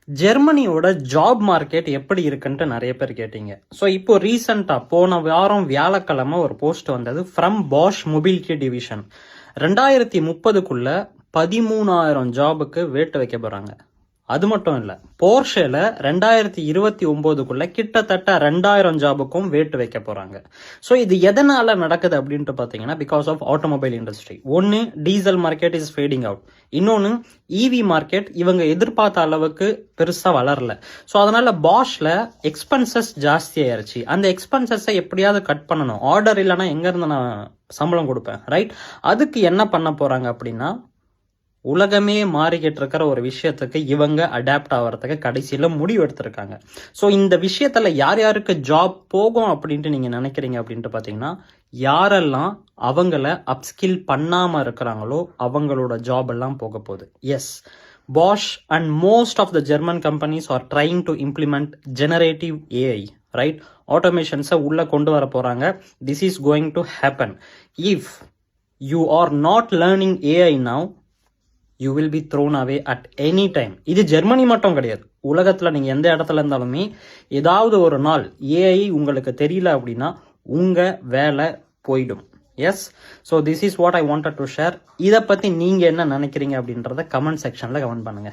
ஜெர்மனியோட job market எப்படி இருக்குன்ட்டு நிறைய பேர் கேட்டீங்க. ஸோ இப்போ ரீசெண்டாக போன வாரம் வியாழக்கிழமை ஒரு போஸ்ட் வந்தது ஃப்ரம் பாஷ் மொபிலிட்டி டிவிஷன். 2030க்குள்ள 13,000 ஜாபுக்கு வேட்டு வைக்க போறாங்க. அது மட்டும் இல்ல, போர்ஷேல 2029க்குள்ள கிட்டத்தட்ட 2,000 ஜாபுக்கும் வேட்டு வைக்க போறாங்க. ஸோ இது எதனால நடக்குது அப்படின்ட்டு பாத்தீங்கன்னா, பிகாஸ் ஆஃப் ஆட்டோமொபைல் இண்டஸ்ட்ரி. ஒன்னு, diesel market is fading out. இன்னொன்னு, இவி மார்க்கெட் இவங்க எதிர்பார்த்த அளவுக்கு பெருசா வளரல. ஸோ அதனால பாஷ்ல எக்ஸ்பென்சஸ் ஜாஸ்தி ஆயிருச்சு. அந்த எக்ஸ்பென்சஸை எப்படியாவது கட் பண்ணணும். ஆர்டர் இல்லைன்னா எங்க இருந்து நான் சம்பளம் கொடுப்பேன், ரைட்? அதுக்கு என்ன பண்ண போறாங்க அப்படின்னா, உலகமே மாறிக்கிட்டு இருக்கிற ஒரு விஷயத்துக்கு இவங்க அடாப்ட் ஆகிறதுக்கு கடைசியில் முடிவு எடுத்திருக்காங்க. ஸோ இந்த விஷயத்துல யார் யாருக்கு ஜாப் போகும் அப்படின்ட்டு நீங்க நினைக்கிறீங்க அப்படின்ட்டு பார்த்தீங்கன்னா, யாரெல்லாம் அவங்கள அப்ஸ்கில் பண்ணாம இருக்கிறாங்களோ அவங்களோட ஜாப் எல்லாம் போக போகுது. Yes, Bosch and most of the German companies are trying to implement generative AI, right? ஆட்டோமேஷன்ஸை உள்ள கொண்டு வர போறாங்க. This is going to happen. If you are not learning AI now, you will be thrown away at any time. இது Germany மட்டும் கிடையாது, உலகத்துல நீங்க எந்த இடத்துல இருந்தாலுமே ஏதாவது ஒரு நாள் ஏஐ உங்களுக்கு தெரியல அப்படின்னா உங்க வேலை போயிடும். Yes, so this is what I wanted to share. இதை பத்தி நீங்க என்ன நினைக்கிறீங்க அப்படின்றத கமெண்ட் செக்ஷன்ல கமெண்ட் பண்ணுங்க.